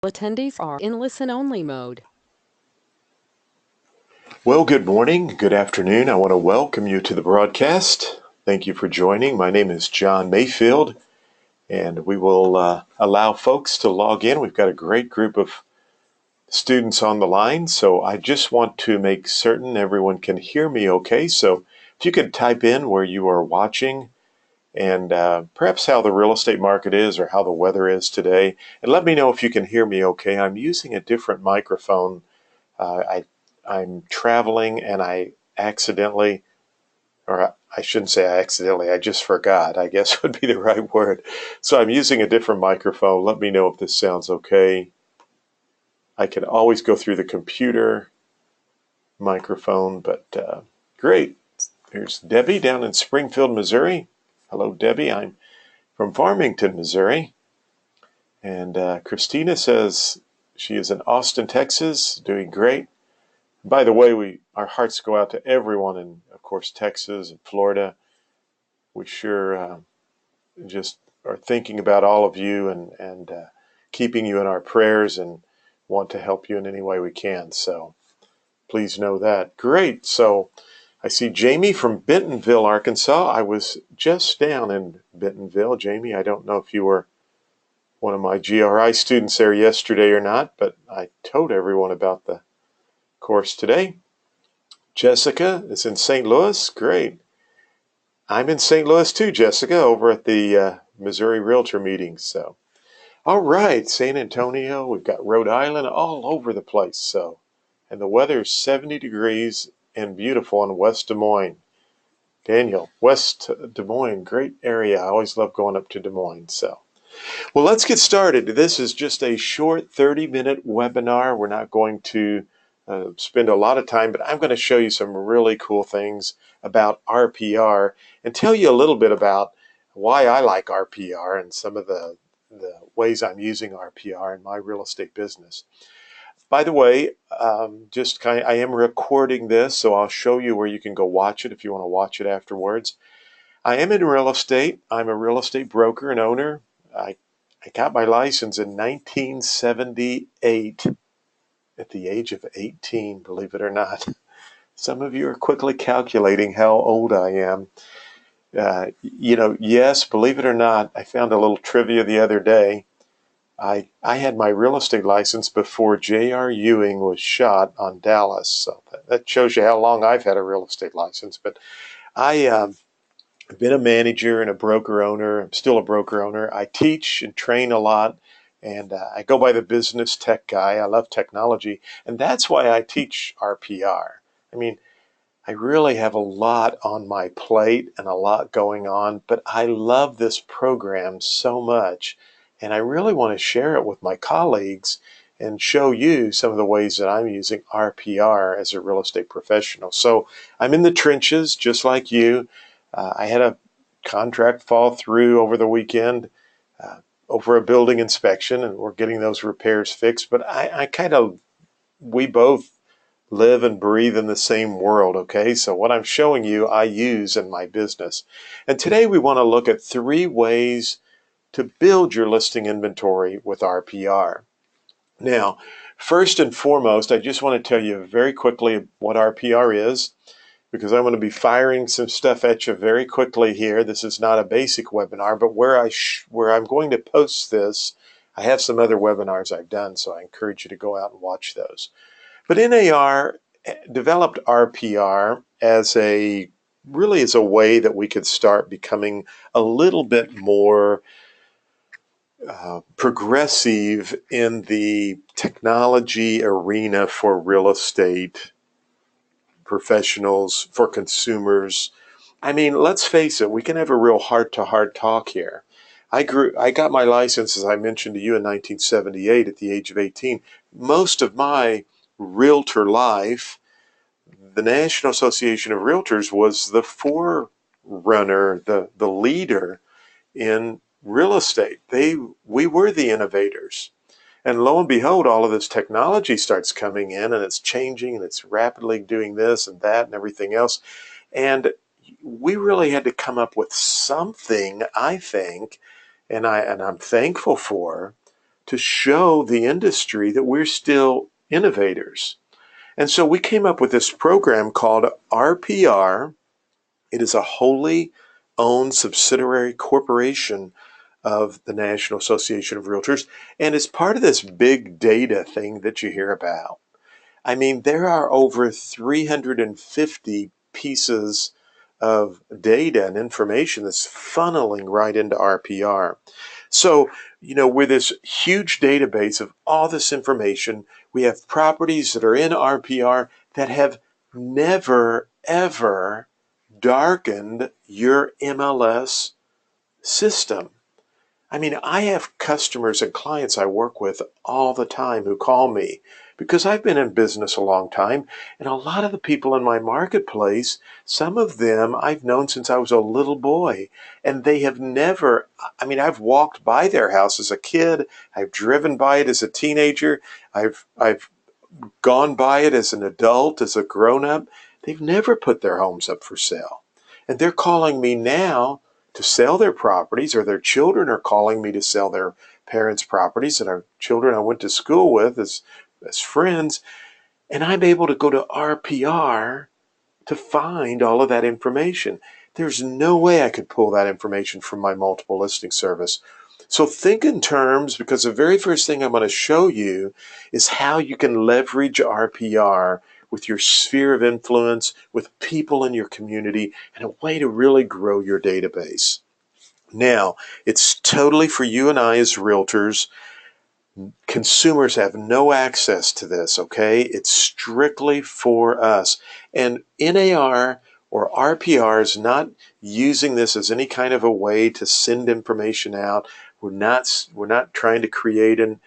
Attendees are in listen-only mode. Well, good morning, good afternoon. I want to welcome you to the broadcast. Thank you for joining. My name is John Mayfield, and we will allow folks to log in. We've got a great group of students on the line, so I just want to make certain everyone can hear me okay. So if you could type in where you are watching and perhaps how the real estate market is or how the weather is today, and let me know if you can hear me okay. I'm using a different microphone. I'm traveling and I accidentally, or I shouldn't say I accidentally, I just forgot, I guess would be the right word. So I'm using a different microphone. Let me know if this sounds okay. I can always go through the computer microphone, but great. There's Debbie down in Springfield, Missouri. Hello, Debbie. I'm from Farmington, Missouri. And Christina says she is in Austin, Texas, doing great. By the way, our hearts go out to everyone in, of course, Texas and Florida. We sure just are thinking about all of you and keeping you in our prayers and want to help you in any way we can. So please know that. Great. So I see Jamie from Bentonville, Arkansas. I was just down in Bentonville. Jamie, I don't know if you were one of my GRI students there yesterday or not, but I told everyone about the course today. Jessica is in St. Louis. Great. I'm in St. Louis too, Jessica, over at the Missouri Realtor meeting. So, all right, San Antonio, we've got Rhode Island, all over the place. So, and the weather is 70 degrees and beautiful in West Des Moines. Daniel, West Des Moines, great area. I always love going up to Des Moines. So, well, let's get started. This is just a short 30-minute webinar. We're not going to spend a lot of time, but I'm going to show you some really cool things about RPR and tell you a little bit about why I like RPR and some of the ways I'm using RPR in my real estate business. By the way, I am recording this, so I'll show you where you can go watch it if you want to watch it afterwards. I am in real estate. I'm a real estate broker and owner. I, I got my license in 1978 at the age of 18, believe it or not. Some of you are quickly calculating how old I am. Yes, believe it or not, I found a little trivia the other day. I had my real estate license before J.R. Ewing was shot on Dallas. So that shows you how long I've had a real estate license. But I've been a manager and a broker owner. I'm still a broker owner. I teach and train a lot. And I go by the business tech guy. I love technology. And that's why I teach RPR. I mean, I really have a lot on my plate and a lot going on, but I love this program so much. And I really want to share it with my colleagues and show you some of the ways that I'm using RPR as a real estate professional. So I'm in the trenches just like you. I had a contract fall through over the weekend over a building inspection, and we're getting those repairs fixed. But we both live and breathe in the same world, okay? So what I'm showing you, I use in my business. And today we want to look at 3 ways to build your listing inventory with RPR. Now, first and foremost, I just want to tell you very quickly what RPR is, because I'm going to be firing some stuff at you very quickly here. This is not a basic webinar, but where I'm going to post this, I have some other webinars I've done, so I encourage you to go out and watch those. But NAR developed RPR as a way that we could start becoming a little bit more progressive in the technology arena for real estate professionals, for consumers. I mean, let's face it, we can have a real heart-to-heart talk here. I got my license, as I mentioned to you, in 1978 at the age of 18. Most of my realtor life, the National Association of Realtors was the forerunner, the leader in real estate. We were the innovators. And lo and behold, all of this technology starts coming in and it's changing and it's rapidly doing this and that and everything else. And we really had to come up with something, I think, and I'm thankful for, to show the industry that we're still innovators. And so we came up with this program called RPR. It is a wholly owned subsidiary corporation of the National Association of Realtors, and it's part of this big data thing that you hear about. I mean, there are over 350 pieces of data and information that's funneling right into RPR. So, with this huge database of all this information, we have properties that are in RPR that have never, ever darkened your MLS system. I mean, I have customers and clients I work with all the time who call me because I've been in business a long time. And a lot of the people in my marketplace, some of them I've known since I was a little boy. And they have never, I mean, I've walked by their house as a kid. I've driven by it as a teenager. I've gone by it as an adult, as a grown up. They've never put their homes up for sale. And they're calling me now to sell their properties, or their children are calling me to sell their parents' properties and our children I went to school with as friends. And I'm able to go to RPR to find all of that information. There's no way I could pull that information from my multiple listing service. So think in terms, because the very first thing I'm going to show you is how you can leverage RPR with your sphere of influence, with people in your community, and a way to really grow your database. Now, it's totally for you and I as realtors. Consumers have no access to this, okay? It's strictly for us. And NAR or RPR is not using this as any kind of a way to send information out. We're not trying to create a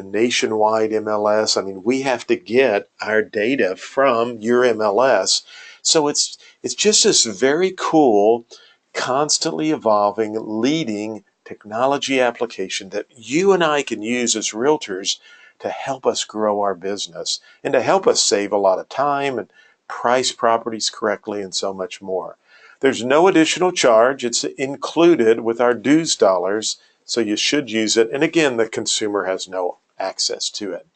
nationwide MLS. I mean, we have to get our data from your MLS. So it's just this very cool, constantly evolving, leading technology application that you and I can use as realtors to help us grow our business and to help us save a lot of time and price properties correctly and so much more. There's no additional charge. It's included with our dues dollars, so you should use it. And again, the consumer has no access to it.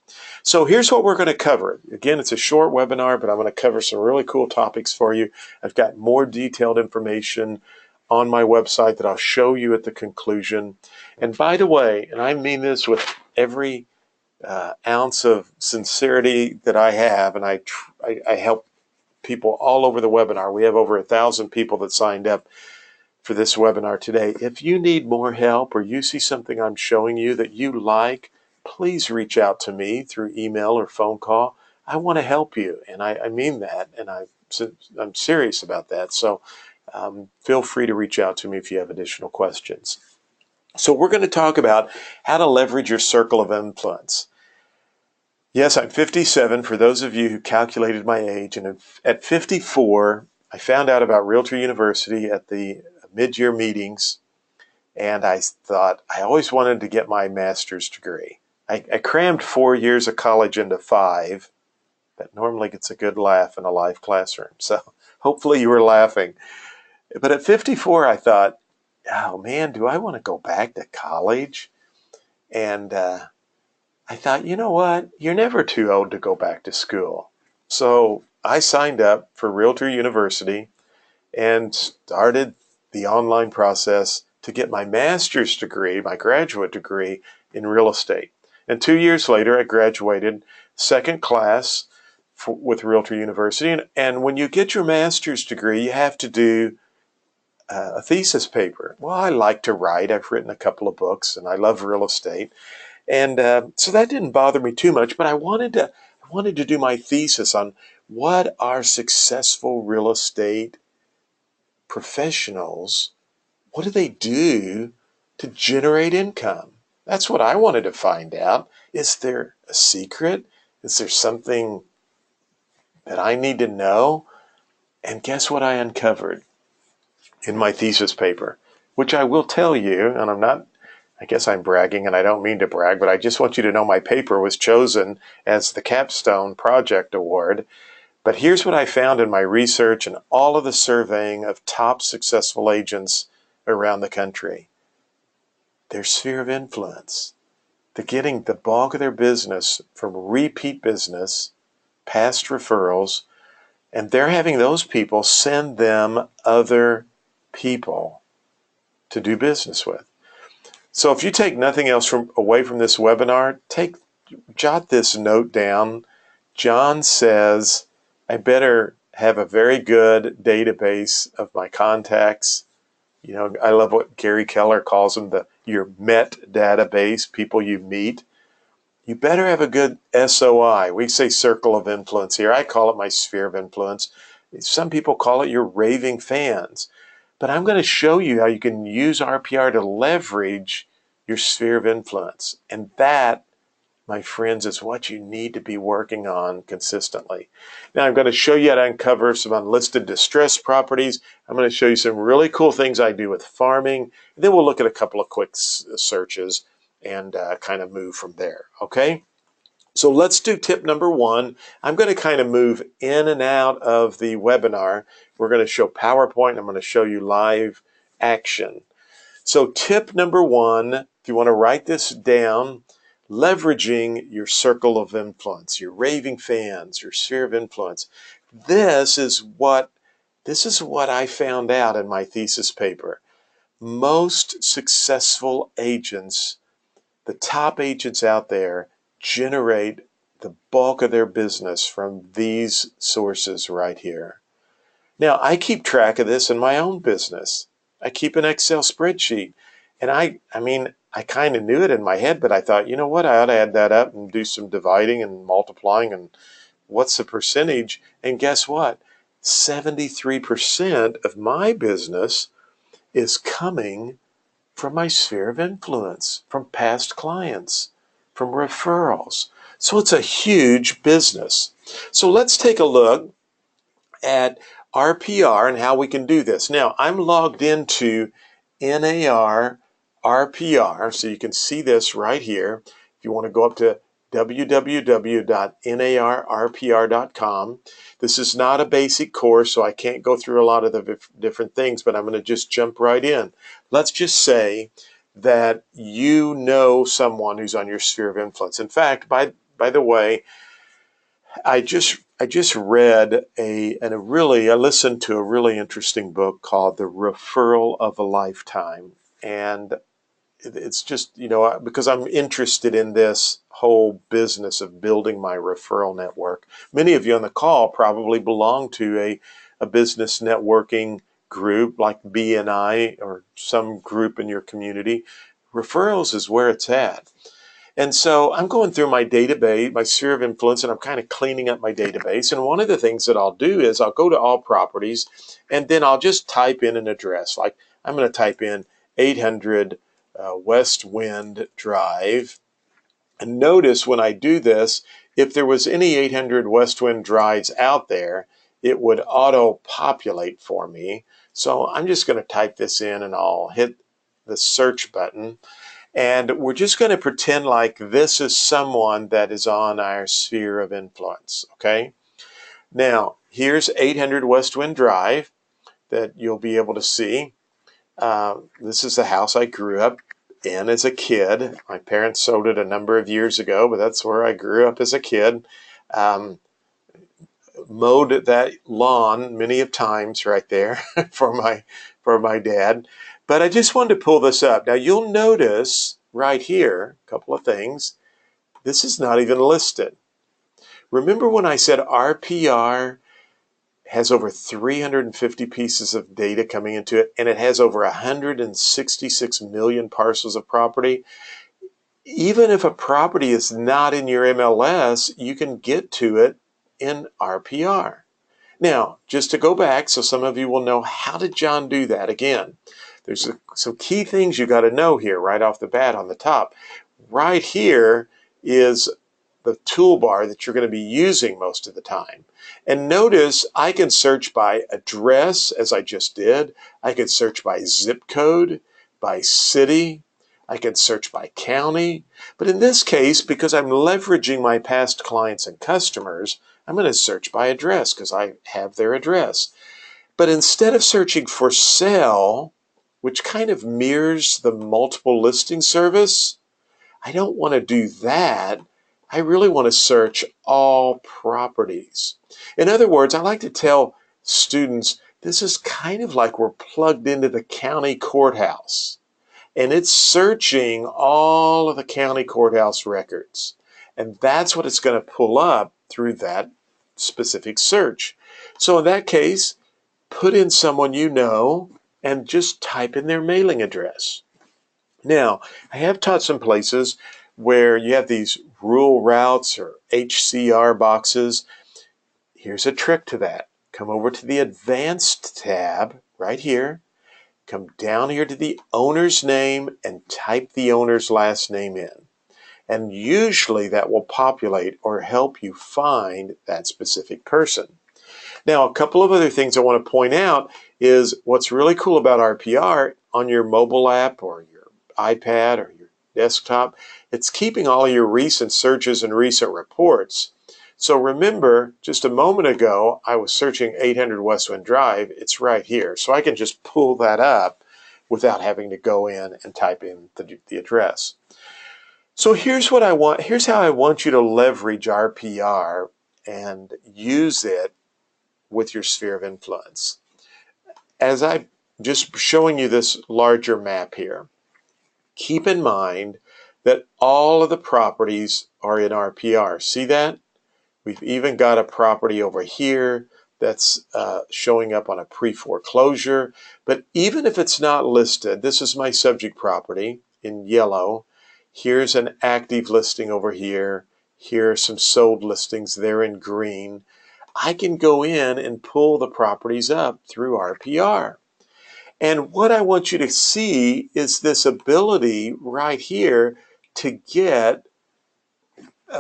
So here's what we're going to cover. Again, it's a short webinar, but I'm going to cover some really cool topics for you. I've got more detailed information on my website that I'll show you at the conclusion. And by the way, and I mean this with every ounce of sincerity that I have, and I help people all over the webinar. We have over 1,000 people that signed up for this webinar today. If you need more help or you see something I'm showing you that you like, please reach out to me through email or phone call. I want to help you, and I mean that, and I'm serious about that. So feel free to reach out to me if you have additional questions. So we're going to talk about how to leverage your circle of influence. Yes, I'm 57 for those of you who calculated my age. And at 54, I found out about Realtor University at the mid-year meetings. And I thought I always wanted to get my master's degree. I crammed 4 years of college into 5. That normally gets a good laugh in a live classroom. So hopefully you were laughing. But at 54, I thought, oh man, do I want to go back to college? And I thought, you know what? You're never too old to go back to school. So I signed up for Realtor University and started the online process to get my master's degree, my graduate degree in real estate. And 2 years later, I graduated second class with Realtor University. And when you get your master's degree, you have to do a thesis paper. Well, I like to write. I've written a couple of books, and I love real estate. And so that didn't bother me too much, but I wanted to do my thesis on what are successful real estate professionals, what do they do to generate income? That's what I wanted to find out. Is there a secret? Is there something that I need to know? And guess what I uncovered in my thesis paper, which I will tell you, and I guess I'm bragging, and I don't mean to brag, but I just want you to know my paper was chosen as the Capstone Project Award. But here's what I found in my research and all of the surveying of top successful agents around the country. Their sphere of influence. They're getting the bulk of their business from repeat business, past referrals, and they're having those people send them other people to do business with. So if you take nothing else away from this webinar, jot this note down. John says, I better have a very good database of my contacts. You know, I love what Gary Keller calls them, your MET database, people you meet. You better have a good SOI. We say circle of influence here. I call it my sphere of influence. Some people call it your raving fans. But I'm going to show you how you can use RPR to leverage your sphere of influence. And that, my friends, is what you need to be working on consistently. Now, I'm going to show you how to uncover some unlisted distressed properties. I'm going to show you some really cool things I do with farming. And then we'll look at a couple of quick searches and kind of move from there. Okay? So let's do tip number one. I'm going to kind of move in and out of the webinar. We're going to show PowerPoint. I'm going to show you live action. So tip number one, if you want to write this down, leveraging your circle of influence, your raving fans, your sphere of influence. This is what I found out in my thesis paper. Most successful agents, the top agents out there, generate the bulk of their business from these sources right here. Now, I keep track of this in my own business. I keep an Excel spreadsheet. And I kind of knew it in my head, but I thought, you know what, I ought to add that up and do some dividing and multiplying and what's the percentage? And guess what? 73% of my business is coming from my sphere of influence, from past clients, from referrals. So it's a huge business. So let's take a look at RPR and how we can do this. Now, I'm logged into NAR RPR, so you can see this right here. If you want to go up to www.narrpr.com. This is not a basic course, so I can't go through a lot of the different things, but I'm going to just jump right in. Let's just say that you know someone who's on your sphere of influence. In fact, by the way, I just read I listened to a really interesting book called The Referral of a Lifetime. And it's just, because I'm interested in this whole business of building my referral network. Many of you on the call probably belong to a business networking group like BNI or some group in your community. Referrals is where it's at. And so I'm going through my database, my sphere of influence, and I'm kind of cleaning up my database. And one of the things that I'll do is I'll go to all properties, and then I'll just type in an address. Like I'm going to type in 800 West Wind Drive. And notice when I do this, if there was any 800 West Wind Drives out there, it would auto-populate for me. So I'm just going to type this in, and I'll hit the search button. And we're just going to pretend like this is someone that is on our sphere of influence, okay? Now, here's 800 West Wind Drive that you'll be able to see. This is the house I grew up in as a kid. My parents sold it a number of years ago, but that's where I grew up as a kid. Mowed that lawn many of times right there for my dad. But I just wanted to pull this up. Now you'll notice right here a couple of things. This is not even listed. Remember when I said RPR has over 350 pieces of data coming into it, and it has over 166 million parcels of property? Even if a property is not in your MLS, you can get to it in RPR. Now, just to go back, so some of you will know, how did John do that? Again, there's some key things you got to know here right off the bat on the top. Right here is the toolbar that you're going to be using most of the time. And notice I can search by address, as I just did. I can search by zip code, by city. I can search by county. But in this case, because I'm leveraging my past clients and customers, I'm going to search by address because I have their address. But instead of searching for sale, which kind of mirrors the multiple listing service, I don't want to do that. I really want to search all properties. In other words, I like to tell students this is kind of like we're plugged into the county courthouse and it's searching all of the county courthouse records. And that's what it's going to pull up through that specific search. So in that case, put in someone you know and just type in their mailing address. Now, I have taught some places where you have these rural routes or HCR boxes. Here's a trick to that. Come over to the Advanced tab right here. Come down here to the owner's name and type the owner's last name in. And usually that will populate or help you find that specific person. Now, a couple of other things I want to point out is what's really cool about RPR on your mobile app or your iPad or your desktop, it's keeping all your recent searches and recent reports. So remember, just a moment ago, I was searching 800 Westwind Drive. It's right here. So I can just pull that up without having to go in and type in the address. So here's what I want. Here's how I want you to leverage RPR and use it with your sphere of influence. As I'm just showing you this larger map here, keep in mind that all of the properties are in RPR. See that? We've even got a property over here that's showing up on a pre-foreclosure. But even if it's not listed, this is my subject property in yellow. Here's an active listing over here. Here are some sold listings there in green. I can go in and pull the properties up through RPR. And what I want you to see is this ability right here to get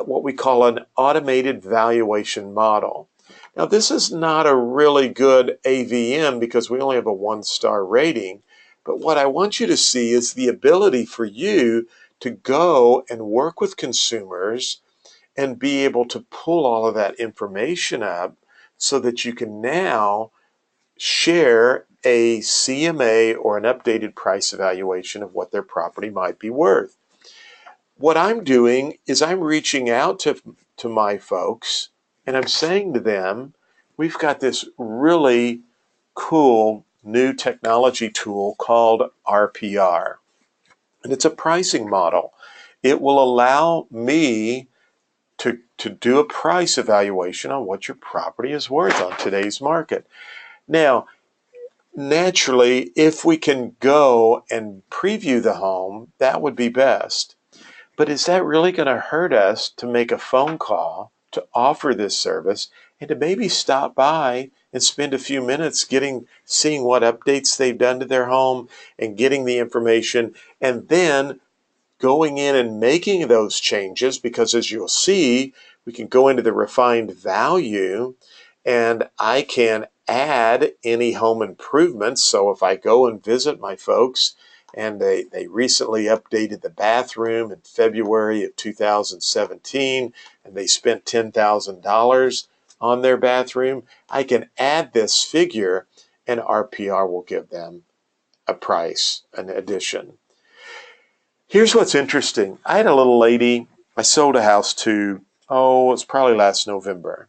what we call an automated valuation model. Now, this is not a really good AVM because we only have a 1-star rating, but what I want you to see is the ability for you to go and work with consumers and be able to pull all of that information up so that you can now share a CMA or an updated price evaluation of what their property might be worth. What I'm doing is I'm reaching out to my folks and I'm saying to them, we've got this really cool new technology tool called RPR. And it's a pricing model. It will allow me to do a price evaluation on what your property is worth on today's market. Now, naturally, if we can go and preview the home, that would be best. But is that really going to hurt us to make a phone call to offer this service and to maybe stop by and spend a few minutes seeing what updates they've done to their home and getting the information and then going in and making those changes? Because as you'll see, we can go into the refined value and I can add any home improvements. So if I go and visit my folks and they recently updated the bathroom in February of 2017 and they spent $10,000 on their bathroom, I can add this figure and RPR will give them a price, an addition. Here's what's interesting. I had a little lady I sold a house to, oh, it's probably last November,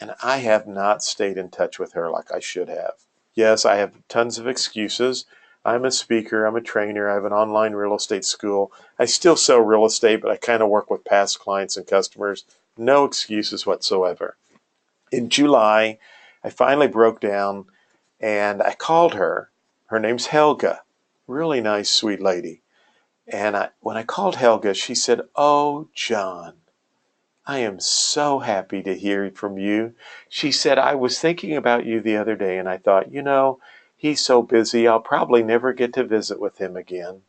and I have not stayed in touch with her like I should have. Yes, I have tons of excuses. I'm a speaker, I'm a trainer, I have an online real estate school. I still sell real estate, but I kind of work with past clients and customers. No excuses whatsoever. In July, I finally broke down and I called her. Her name's Helga. Really nice, sweet lady. And when I called Helga, she said, "Oh, John, I am so happy to hear from you." She said, "I was thinking about you the other day and I thought, he's so busy, I'll probably never get to visit with him again."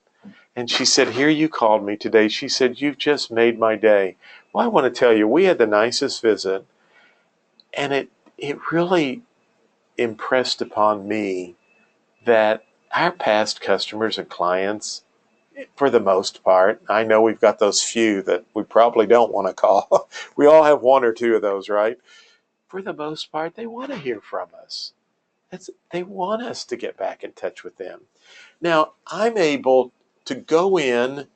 And she said, "Here you called me today." She said, "You've just made my day." Well, I want to tell you, we had the nicest visit and it really impressed upon me that our past customers and clients, for the most part, I know we've got those few that we probably don't want to call. We all have one or two of those, right? For the most part, they want to hear from us. They want us to get back in touch with them. Now, I'm able to go in,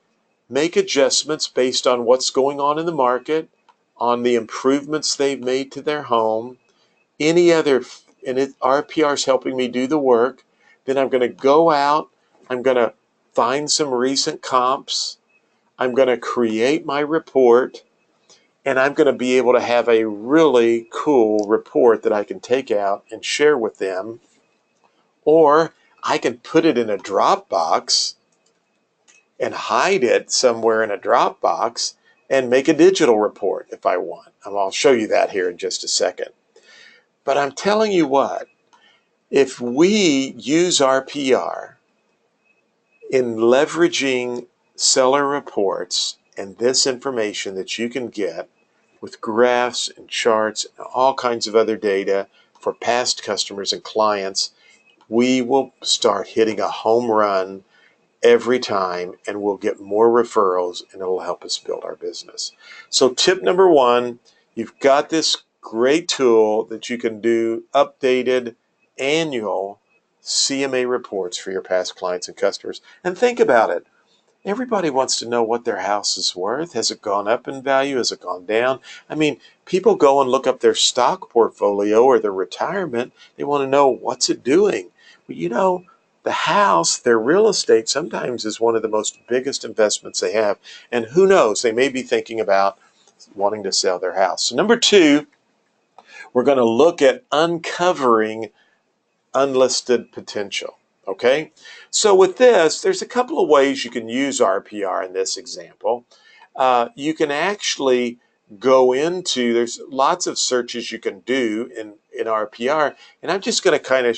make adjustments based on what's going on in the market, on the improvements they've made to their home, any other, and RPR is helping me do the work. Then I'm going to go out, I'm going to find some recent comps, I'm going to create my report, and I'm going to be able to have a really cool report that I can take out and share with them. Or I can put it in a Dropbox and hide it somewhere in a Dropbox and make a digital report if I want. I'll show you that here in just a second. But I'm telling you what, if we use RPR in leveraging seller reports and this information that you can get with graphs and charts and all kinds of other data for past customers and clients, we will start hitting a home run every time, and we'll get more referrals, and it'll help us build our business. So tip number one, you've got this great tool that you can do updated annual CMA reports for your past clients and customers. And think about it. Everybody wants to know what their house is worth. Has it gone up in value? Has it gone down? I mean, people go and look up their stock portfolio or their retirement. They want to know, what's it doing? Well, you know, the house, their real estate, sometimes is one of the most biggest investments they have. And who knows, they may be thinking about wanting to sell their house. So number two, we're going to look at uncovering unlisted potential. Okay, so with this, there's a couple of ways you can use RPR in this example. You can actually go into, there's lots of searches you can do in RPR, and I'm just going to kind of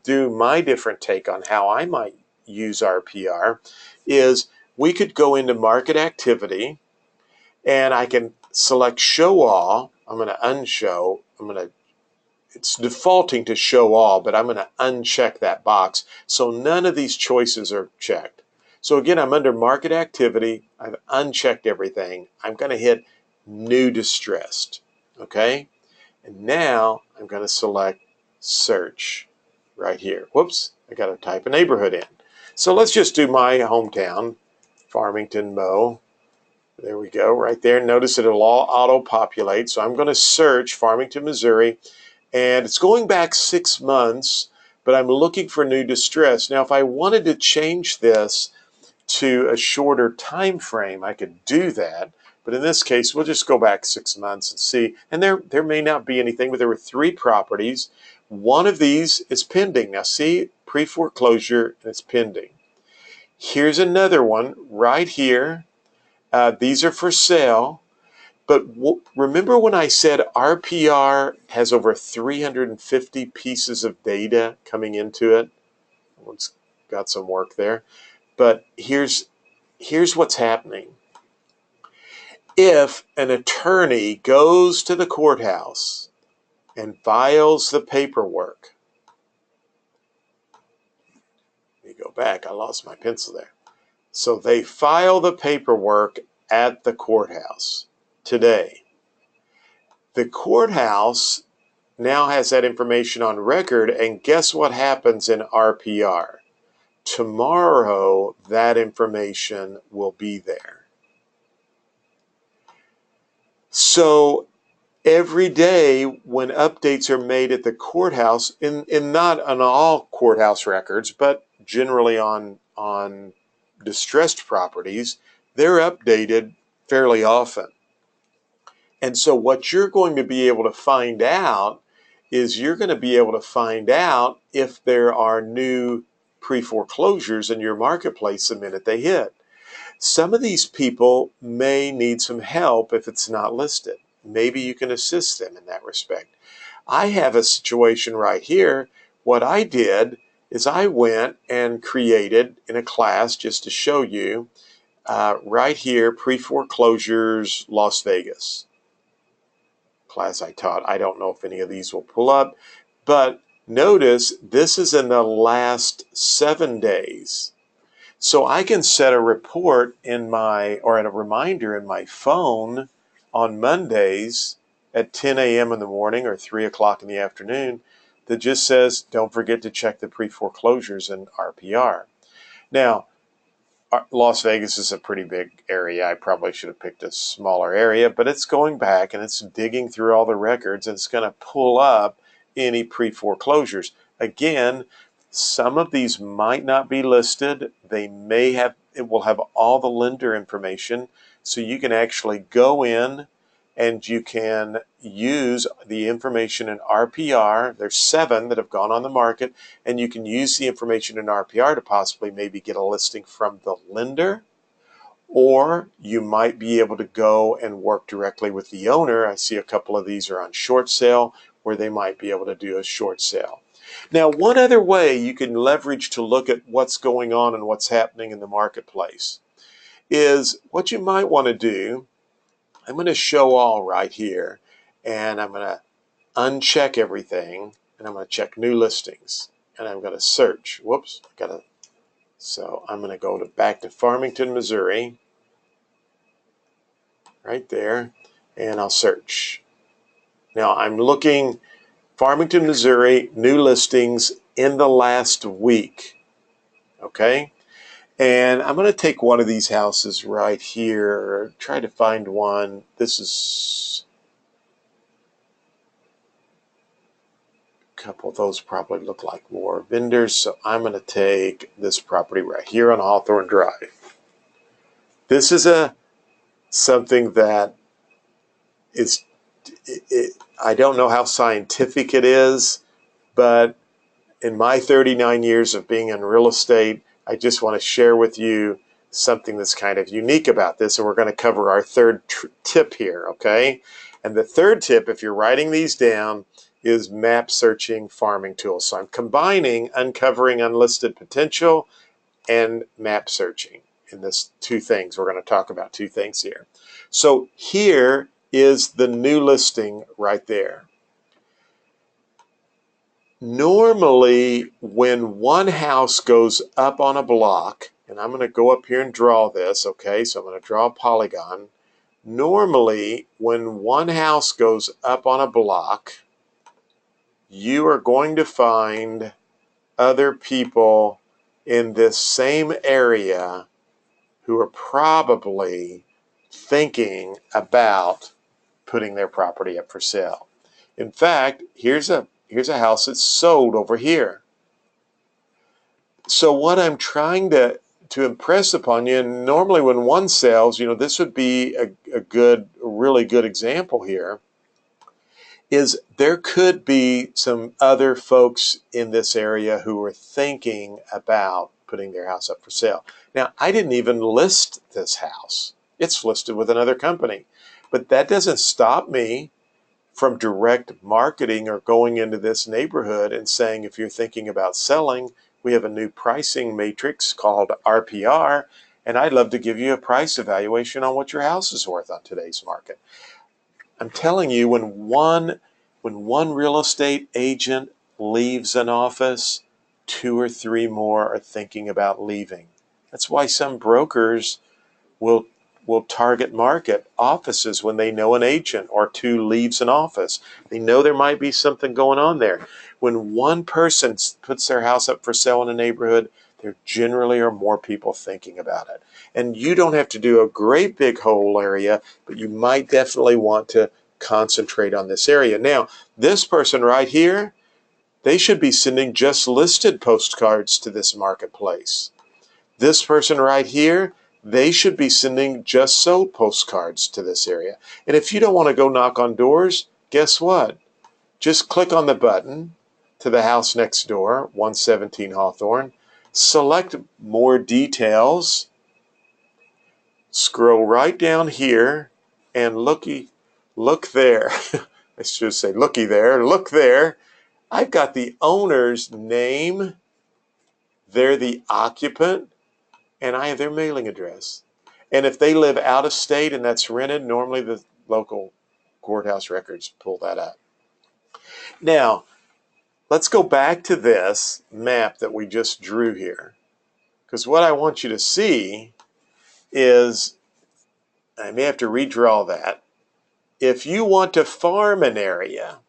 do my different take on how I might use RPR. Is we could go into market activity, and I can select show all. I'm going to unshow. It's defaulting to show all, but I'm going to uncheck that box so none of these choices are checked. So again, I'm under market activity. I've unchecked everything. I'm going to hit new distressed. Okay. And now I'm going to select search right here. Whoops, I got to type a neighborhood in. So let's just do my hometown, Farmington, Mo. There we go, right there. Notice it'll all auto-populate. So I'm going to search Farmington, Missouri. And it's going back 6 months, but I'm looking for new distress. Now, if I wanted to change this to a shorter time frame, I could do that. But in this case, we'll just go back 6 months and see. And there may not be anything, but there were 3 properties. One of these is pending. Now, see, pre-foreclosure, and it's pending. Here's another one right here. These are for sale. But remember when I said RPR has over 350 pieces of data coming into it? It's got some work there. But here's what's happening. If an attorney goes to the courthouse and files the paperwork, let me go back. I lost my pencil there. So they file the paperwork at the courthouse today. The courthouse now has that information on record, and guess what happens in RPR? Tomorrow, that information will be there. So every day when updates are made at the courthouse, in not on all courthouse records, but generally on distressed properties, they're updated fairly often. And so what you're going to be able to find out is you're going to be able to find out if there are new pre-foreclosures in your marketplace the minute they hit. Some of these people may need some help if it's not listed. Maybe you can assist them in that respect. I have a situation right here. What I did is I went and created in a class, just to show you, right here, pre-foreclosures Las Vegas. Class I taught. I don't know if any of these will pull up, but notice this is in the last 7 days. So I can set a report in my, or a reminder in my phone on Mondays at 10 a.m. in the morning or 3 o'clock in the afternoon that just says, don't forget to check the pre-foreclosures in RPR. Now, Las Vegas is a pretty big area. I probably should have picked a smaller area, but it's going back and it's digging through all the records and it's going to pull up any pre-foreclosures. Again, some of these might not be listed. They may have, it will have all the lender information. So you can actually go in and you can use the information in RPR. There's 7 that have gone on the market, and you can use the information in RPR to possibly maybe get a listing from the lender, or you might be able to go and work directly with the owner. I see a couple of these are on short sale where they might be able to do a short sale. Now, one other way you can leverage to look at what's going on and what's happening in the marketplace is what you might want to do. I'm going to show all right here, and I'm going to uncheck everything, and I'm going to check new listings, and I'm going to search. Whoops, so I'm going to go back to Farmington, Missouri, right there, and I'll search. Now I'm looking Farmington, Missouri, new listings in the last week. Okay, and I'm going to take one of these houses right here, try to find one. This is a couple of those probably look like more vendors, so I'm going to take this property right here on Hawthorne Drive. This is something that is, I don't know how scientific it is, but in my 39 years of being in real estate, I just want to share with you something that's kind of unique about this. And we're going to cover our third tip here, okay? And the third tip, if you're writing these down, is map searching farming tools. So I'm combining uncovering unlisted potential and map searching in this 2 things. We're going to talk about 2 things here. So here is the new listing right there. Normally, when one house goes up on a block, and I'm going to go up here and draw this, okay? So I'm going to draw a polygon. Normally, when one house goes up on a block, you are going to find other people in this same area who are probably thinking about putting their property up for sale. In fact, here's a house that's sold over here. So what I'm trying to impress upon you, and normally when one sells, this would be a really good example here, is there could be some other folks in this area who are thinking about putting their house up for sale. Now, I didn't even list this house. It's listed with another company. But that doesn't stop me from direct marketing or going into this neighborhood and saying, if you're thinking about selling, we have a new pricing matrix called RPR, and I'd love to give you a price evaluation on what your house is worth on today's market. I'm telling you, when one real estate agent leaves an office, 2 or 3 more are thinking about leaving. That's why some brokers will target market offices when they know an agent or 2 leaves an office. They know there might be something going on there. When one person puts their house up for sale in a neighborhood, there generally are more people thinking about it. And you don't have to do a great big whole area, but you might definitely want to concentrate on this area. Now, this person right here, they should be sending just listed postcards to this marketplace. This person right here, they should be sending just sold postcards to this area. And if you don't want to go knock on doors, guess what? Just click on the button to the house next door, 117 Hawthorne, select more details, scroll right down here, and look there. I should say looky there, look there. I've got the owner's name, they're the occupant, and I have their mailing address. And if they live out of state and that's rented, normally the local courthouse records pull that up. Now, let's go back to this map that we just drew here. Because what I want you to see is, I may have to redraw that. If you want to farm an area,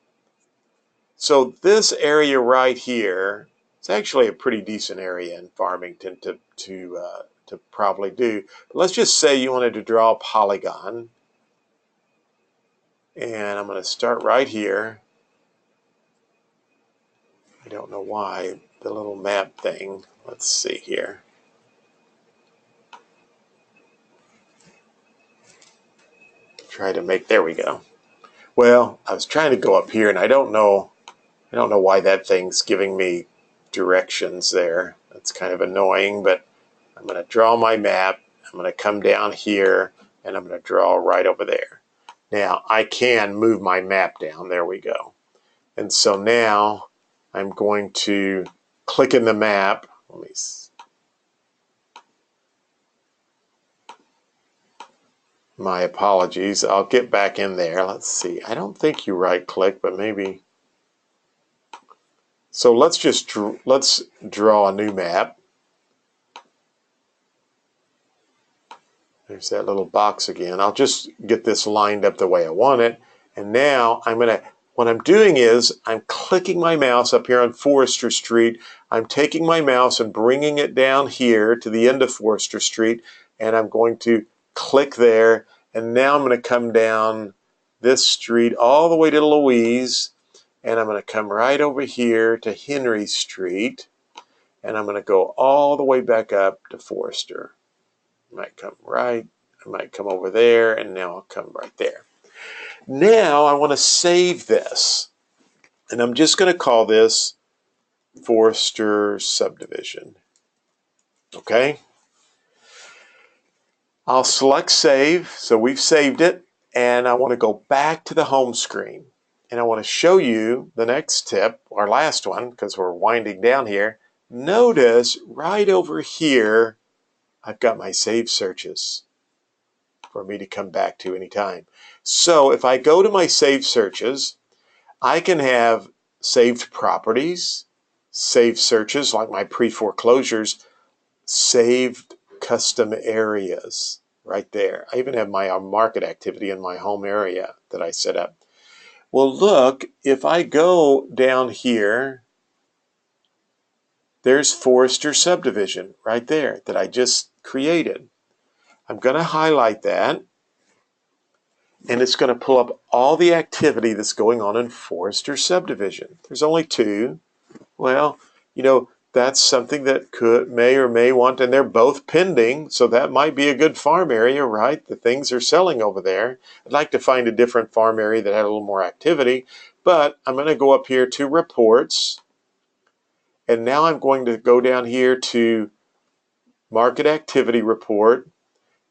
so this area right here, it's actually a pretty decent area in Farmington to to probably do. But let's just say you wanted to draw a polygon. And I'm going to start right here. I don't know why, the little map thing. Let's see here. Try to make, there we go. Well, I was trying to go up here, and I don't know why that thing's giving me directions there. That's kind of annoying, but I'm going to draw my map. I'm going to come down here, and I'm going to draw right over there. Now, I can move my map down. There we go. And so now I'm going to click in the map. Let me see. My apologies. I'll get back in there. Let's see. I don't think you right click, but maybe. So let's draw a new map. There's that little box again. I'll just get this lined up the way I want it. And now what I'm doing is I'm clicking my mouse up here on Forester Street. I'm taking my mouse and bringing it down here to the end of Forester Street, and I'm going to click there. And now I'm going to come down this street all the way to Louise, and I'm going to come right over here to Henry Street, and I'm going to go all the way back up to Forester. I might come right, I might come over there, and now I'll come right there. Now I want to save this, and I'm just going to call this Forester Subdivision. Okay? I'll select save, so we've saved it, and I want to go back to the home screen. And I want to show you the next tip, our last one, because we're winding down here. Notice right over here, I've got my saved searches for me to come back to anytime. So if I go to my saved searches, I can have saved properties, saved searches like my pre-foreclosures, saved custom areas right there. I even have my market activity in my home area that I set up. Well, look, if I go down here, there's Forester Subdivision right there that I just created. I'm going to highlight that, and it's going to pull up all the activity that's going on in Forester Subdivision. There's only two. Well, that's something that may or may want, and they're both pending, so that might be a good farm area, right? The things are selling over there. I'd like to find a different farm area that had a little more activity, but I'm going to go up here to reports, and now I'm going to go down here to market activity report,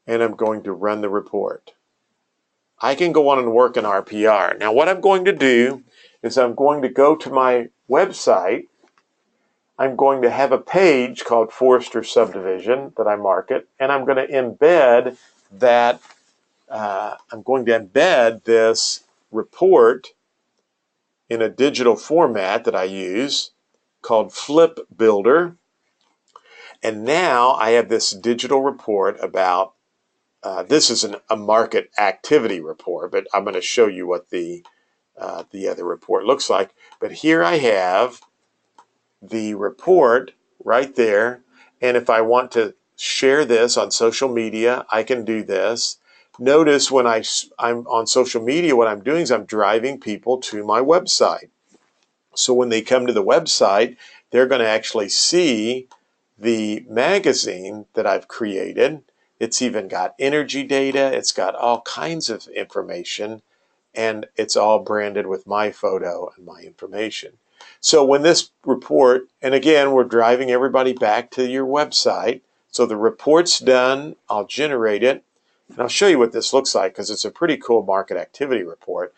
and I'm going to run the report. I can go on and work in RPR. Now what I'm going to do is I'm going to go to my website. I'm going to have a page called Forester Subdivision that I market, and I'm going to embed that. I'm going to embed this report in a digital format that I use called Flip Builder. And now I have this digital report about, this is a market activity report, but I'm going to show you what the other report looks like. But here I have the report right there, and if I want to share this on social media, I can do this. Notice when I'm on social media, what I'm doing is I'm driving people to my website. So when they come to the website, they're going to actually see the magazine that I've created. It's even got energy data, it's got all kinds of information, and it's all branded with my photo and my information. So when this report, and again, we're driving everybody back to your website. So the report's done, I'll generate it, and I'll show you what this looks like because it's a pretty cool market activity report.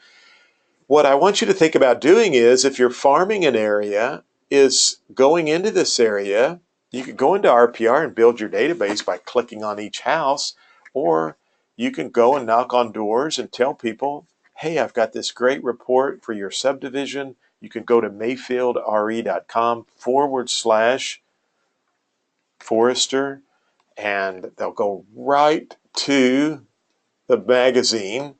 What I want you to think about doing is, if you're farming an area, is going into this area, you could go into RPR and build your database by clicking on each house, or you can go and knock on doors and tell people, hey, I've got this great report for your subdivision. You can go to mayfieldre.com/Forester, and they'll go right to the magazine.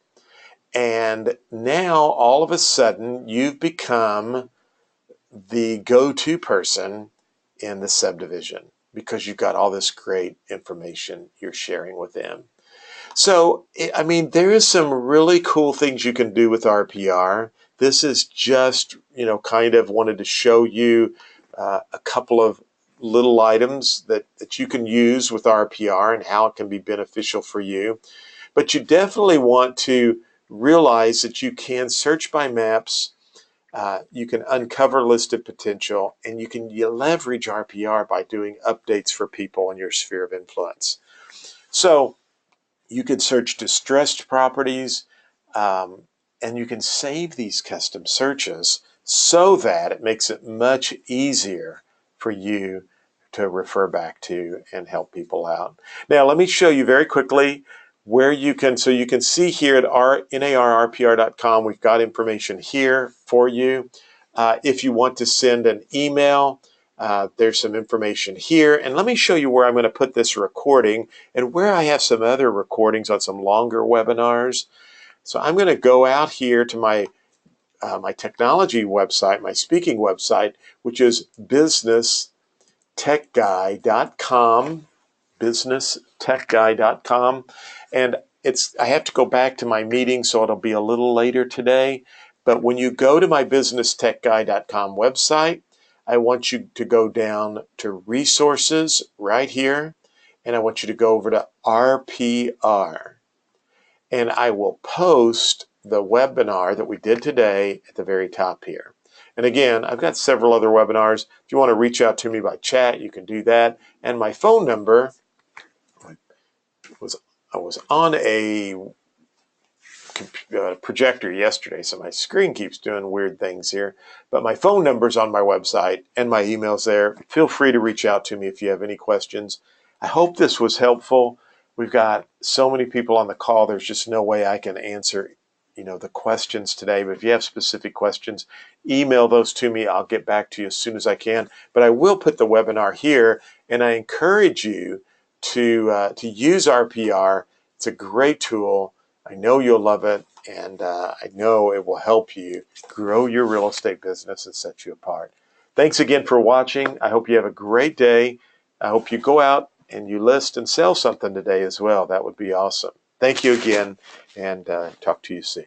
And now all of a sudden you've become the go-to person in the subdivision. because you've got all this great information you're sharing with them. So, I mean, there is some really cool things you can do with RPR. This is just, kind of wanted to show you a couple of little items that you can use with RPR and how it can be beneficial for you. But you definitely want to realize that you can search by maps, you can uncover listed potential, and you leverage RPR by doing updates for people in your sphere of influence. So you could search distressed properties, um, and you can save these custom searches so that it makes it much easier for you to refer back to and help people out. Now, let me show you very quickly where you can, so you can see here at narrpr.com, we've got information here for you. If you want to send an email, there's some information here. And let me show you where I'm going to put this recording and where I have some other recordings on some longer webinars. So I'm going to go out here to my technology website, my speaking website, which is businesstechguy.com, businesstechguy.com. And I have to go back to my meeting, so it'll be a little later today. But when you go to my businesstechguy.com website, I want you to go down to resources right here, and I want you to go over to RPR. And I will post the webinar that we did today at the very top here. And again, I've got several other webinars. If you want to reach out to me by chat, you can do that. And my phone number I was on a projector yesterday, so my screen keeps doing weird things here. But my phone number's on my website and my email's there. Feel free to reach out to me if you have any questions. I hope this was helpful. We've got so many people on the call. There's just no way I can answer, the questions today. But if you have specific questions, email those to me. I'll get back to you as soon as I can. But I will put the webinar here, and I encourage you to use RPR. It's a great tool. I know you'll love it, and I know it will help you grow your real estate business and set you apart. Thanks again for watching. I hope you have a great day. I hope you go out and you list and sell something today as well. That would be awesome. Thank you again, and talk to you soon.